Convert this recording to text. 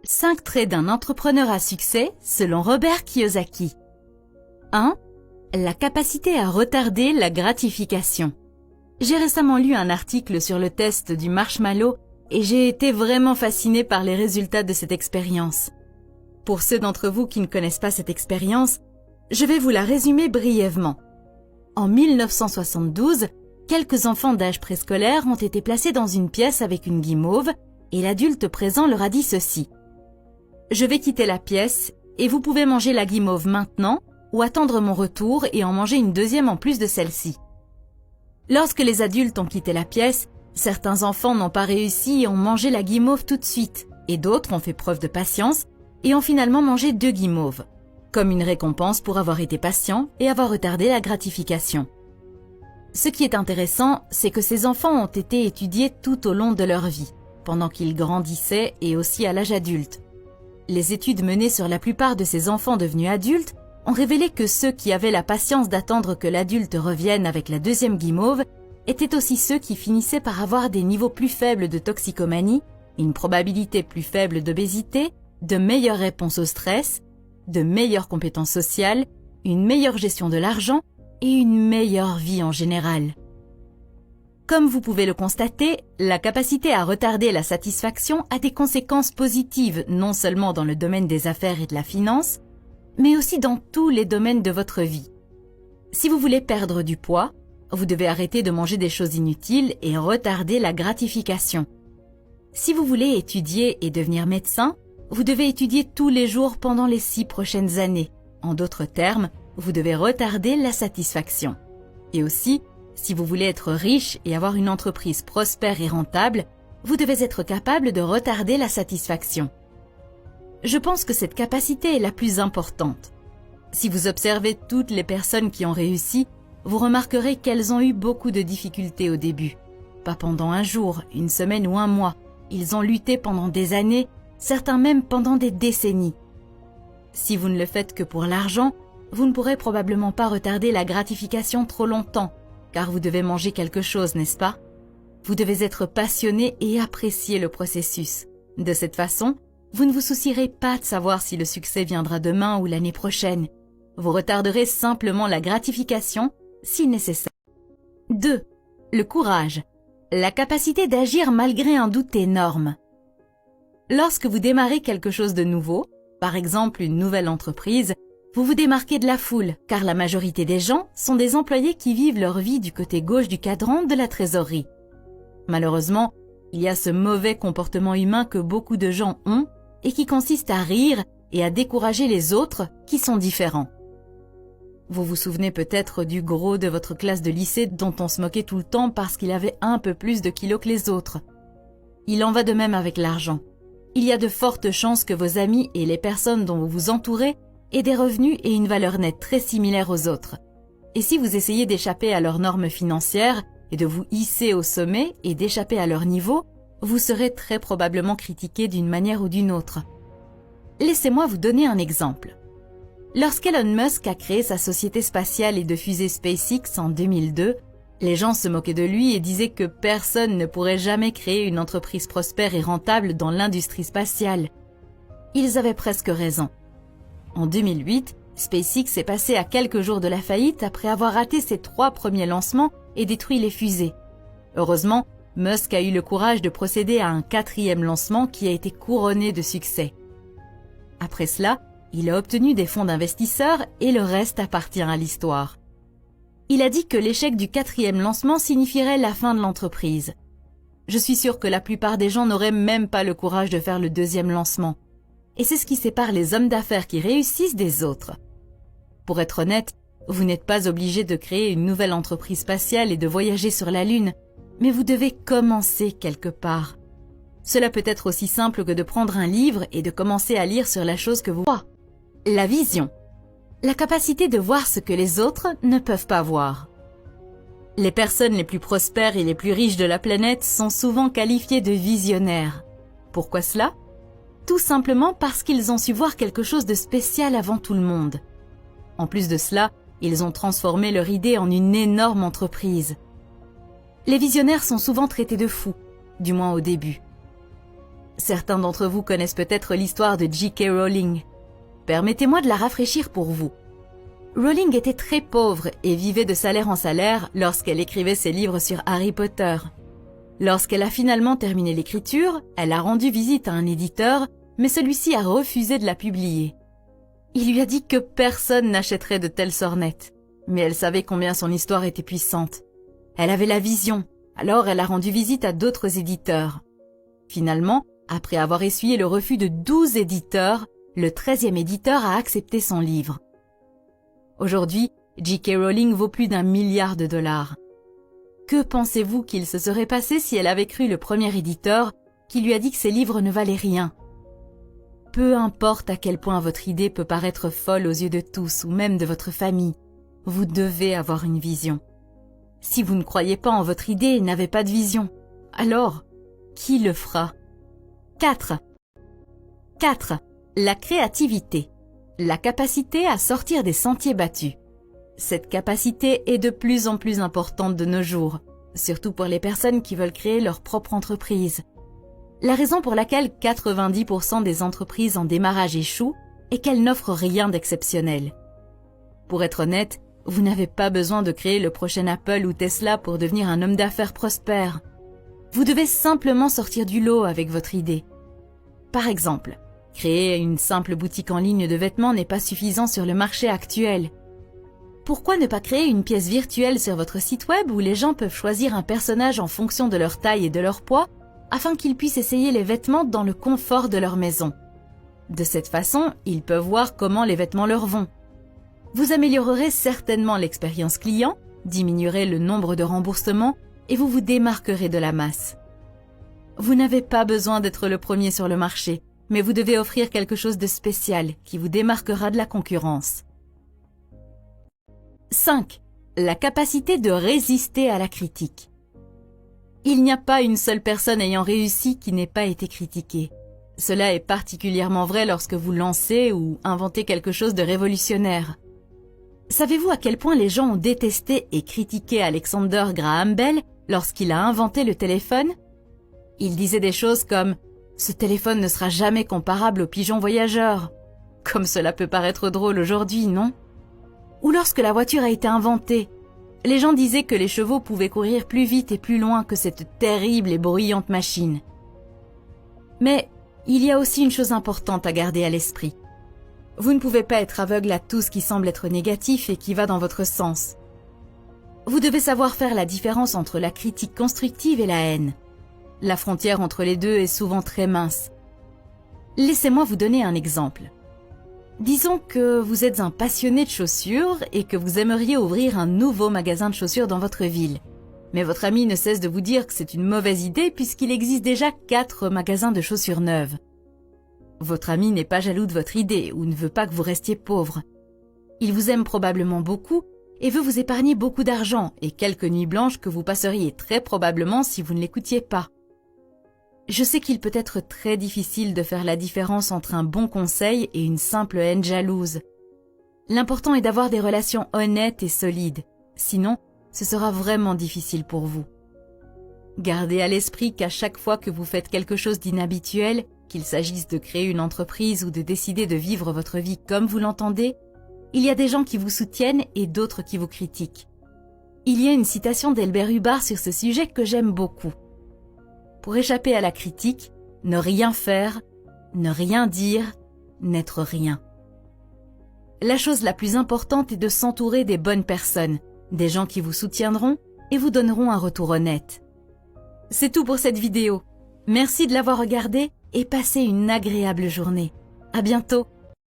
5 traits d'un entrepreneur à succès selon Robert Kiyosaki. 1. La capacité à retarder la gratification. J'ai récemment lu un article sur le test du marshmallow et j'ai été vraiment fascinée par les résultats de cette expérience. Pour ceux d'entre vous qui ne connaissent pas cette expérience, je vais vous la résumer brièvement. En 1972, quelques enfants d'âge préscolaire ont été placés dans une pièce avec une guimauve et l'adulte présent leur a dit ceci. Je vais quitter la pièce et vous pouvez manger la guimauve maintenant ou attendre mon retour et en manger une deuxième en plus de celle-ci. Lorsque les adultes ont quitté la pièce, certains enfants n'ont pas réussi et ont mangé la guimauve tout de suite et d'autres ont fait preuve de patience et ont finalement mangé 2 guimauves, comme une récompense pour avoir été patient et avoir retardé la gratification. Ce qui est intéressant, c'est que ces enfants ont été étudiés tout au long de leur vie, pendant qu'ils grandissaient et aussi à l'âge adulte. Les études menées sur la plupart de ces enfants devenus adultes ont révélé que ceux qui avaient la patience d'attendre que l'adulte revienne avec la deuxième guimauve étaient aussi ceux qui finissaient par avoir des niveaux plus faibles de toxicomanie, une probabilité plus faible d'obésité, de meilleures réponses au stress, de meilleures compétences sociales, une meilleure gestion de l'argent et une meilleure vie en général. Comme vous pouvez le constater, la capacité à retarder la satisfaction a des conséquences positives non seulement dans le domaine des affaires et de la finance, mais aussi dans tous les domaines de votre vie. Si vous voulez perdre du poids, vous devez arrêter de manger des choses inutiles et retarder la gratification. Si vous voulez étudier et devenir médecin, vous devez étudier tous les jours pendant les 6 prochaines années. En d'autres termes, vous devez retarder la satisfaction. Et aussi, si vous voulez être riche et avoir une entreprise prospère et rentable, vous devez être capable de retarder la satisfaction. Je pense que cette capacité est la plus importante. Si vous observez toutes les personnes qui ont réussi, vous remarquerez qu'elles ont eu beaucoup de difficultés au début. Pas pendant un jour, une semaine ou un mois. Ils ont lutté pendant des années, certains même pendant des décennies. Si vous ne le faites que pour l'argent, vous ne pourrez probablement pas retarder la gratification trop longtemps, car vous devez manger quelque chose, n'est-ce pas? Vous devez être passionné et apprécier le processus. De cette façon, vous ne vous soucierez pas de savoir si le succès viendra demain ou l'année prochaine. Vous retarderez simplement la gratification si nécessaire. 2. Le courage. La capacité d'agir malgré un doute énorme. Lorsque vous démarrez quelque chose de nouveau, par exemple une nouvelle entreprise, vous vous démarquez de la foule, car la majorité des gens sont des employés qui vivent leur vie du côté gauche du cadran de la trésorerie. Malheureusement, il y a ce mauvais comportement humain que beaucoup de gens ont et qui consiste à rire et à décourager les autres qui sont différents. Vous vous souvenez peut-être du gros de votre classe de lycée dont on se moquait tout le temps parce qu'il avait un peu plus de kilos que les autres. Il en va de même avec l'argent. Il y a de fortes chances que vos amis et les personnes dont vous vous entourez aient des revenus et une valeur nette très similaires aux autres. Et si vous essayez d'échapper à leurs normes financières et de vous hisser au sommet et d'échapper à leur niveau, vous serez très probablement critiqué d'une manière ou d'une autre. Laissez-moi vous donner un exemple. Lorsqu'Elon Musk a créé sa société spatiale et de fusée SpaceX en 2002, les gens se moquaient de lui et disaient que personne ne pourrait jamais créer une entreprise prospère et rentable dans l'industrie spatiale. Ils avaient presque raison. En 2008, SpaceX est passé à quelques jours de la faillite après avoir raté ses 3 premiers lancements et détruit les fusées. Heureusement, Musk a eu le courage de procéder à un 4e lancement qui a été couronné de succès. Après cela, il a obtenu des fonds d'investisseurs et le reste appartient à l'histoire. Il a dit que l'échec du 4e lancement signifierait la fin de l'entreprise. Je suis sûre que la plupart des gens n'auraient même pas le courage de faire le 2e lancement. Et c'est ce qui sépare les hommes d'affaires qui réussissent des autres. Pour être honnête, vous n'êtes pas obligé de créer une nouvelle entreprise spatiale et de voyager sur la Lune, mais vous devez commencer quelque part. Cela peut être aussi simple que de prendre un livre et de commencer à lire sur la chose que vous voyez. La vision. La capacité de voir ce que les autres ne peuvent pas voir. Les personnes les plus prospères et les plus riches de la planète sont souvent qualifiées de visionnaires. Pourquoi cela? Tout simplement parce qu'ils ont su voir quelque chose de spécial avant tout le monde. En plus de cela, ils ont transformé leur idée en une énorme entreprise. Les visionnaires sont souvent traités de fous, du moins au début. Certains d'entre vous connaissent peut-être l'histoire de J.K. Rowling. Permettez-moi de la rafraîchir pour vous. Rowling était très pauvre et vivait de salaire en salaire lorsqu'elle écrivait ses livres sur Harry Potter. Lorsqu'elle a finalement terminé l'écriture, elle a rendu visite à un éditeur, mais celui-ci a refusé de la publier. Il lui a dit que personne n'achèterait de telles sornettes, mais elle savait combien son histoire était puissante. Elle avait la vision, alors elle a rendu visite à d'autres éditeurs. Finalement, après avoir essuyé le refus de 12 éditeurs, le 13e éditeur a accepté son livre. Aujourd'hui, J.K. Rowling vaut plus d'1 milliard de dollars. Que pensez-vous qu'il se serait passé si elle avait cru le premier éditeur qui lui a dit que ses livres ne valaient rien? Peu importe à quel point votre idée peut paraître folle aux yeux de tous ou même de votre famille, vous devez avoir une vision. Si vous ne croyez pas en votre idée et n'avez pas de vision, alors, qui le fera? 4. La créativité. La capacité à sortir des sentiers battus. Cette capacité est de plus en plus importante de nos jours, surtout pour les personnes qui veulent créer leur propre entreprise. La raison pour laquelle 90% des entreprises en démarrage échouent est qu'elles n'offrent rien d'exceptionnel. Pour être honnête, vous n'avez pas besoin de créer le prochain Apple ou Tesla pour devenir un homme d'affaires prospère. Vous devez simplement sortir du lot avec votre idée. Par exemple, créer une simple boutique en ligne de vêtements n'est pas suffisant sur le marché actuel. Pourquoi ne pas créer une pièce virtuelle sur votre site web où les gens peuvent choisir un personnage en fonction de leur taille et de leur poids afin qu'ils puissent essayer les vêtements dans le confort de leur maison? De cette façon, ils peuvent voir comment les vêtements leur vont. Vous améliorerez certainement l'expérience client, diminuerez le nombre de remboursements et vous vous démarquerez de la masse. Vous n'avez pas besoin d'être le premier sur le marché, mais vous devez offrir quelque chose de spécial qui vous démarquera de la concurrence. 5. La capacité de résister à la critique. Il n'y a pas une seule personne ayant réussi qui n'ait pas été critiquée. Cela est particulièrement vrai lorsque vous lancez ou inventez quelque chose de révolutionnaire. Savez-vous à quel point les gens ont détesté et critiqué Alexander Graham Bell lorsqu'il a inventé le téléphone? Il disait des choses comme « Ce téléphone ne sera jamais comparable au pigeon voyageur ». Comme cela peut paraître drôle aujourd'hui, non? Ou lorsque la voiture a été inventée, les gens disaient que les chevaux pouvaient courir plus vite et plus loin que cette terrible et bruyante machine. Mais il y a aussi une chose importante à garder à l'esprit. Vous ne pouvez pas être aveugle à tout ce qui semble être négatif et qui va dans votre sens. Vous devez savoir faire la différence entre la critique constructive et la haine. La frontière entre les deux est souvent très mince. Laissez-moi vous donner un exemple. Disons que vous êtes un passionné de chaussures et que vous aimeriez ouvrir un nouveau magasin de chaussures dans votre ville. Mais votre ami ne cesse de vous dire que c'est une mauvaise idée puisqu'il existe déjà 4 magasins de chaussures neuves. Votre ami n'est pas jaloux de votre idée ou ne veut pas que vous restiez pauvre. Il vous aime probablement beaucoup et veut vous épargner beaucoup d'argent et quelques nuits blanches que vous passeriez très probablement si vous ne l'écoutiez pas. Je sais qu'il peut être très difficile de faire la différence entre un bon conseil et une simple haine jalouse. L'important est d'avoir des relations honnêtes et solides, sinon ce sera vraiment difficile pour vous. Gardez à l'esprit qu'à chaque fois que vous faites quelque chose d'inhabituel, qu'il s'agisse de créer une entreprise ou de décider de vivre votre vie comme vous l'entendez, il y a des gens qui vous soutiennent et d'autres qui vous critiquent. Il y a une citation d'Elbert Hubbard sur ce sujet que j'aime beaucoup. Pour échapper à la critique, ne rien faire, ne rien dire, n'être rien. La chose la plus importante est de s'entourer des bonnes personnes, des gens qui vous soutiendront et vous donneront un retour honnête. C'est tout pour cette vidéo. Merci de l'avoir regardée et passez une agréable journée. À bientôt.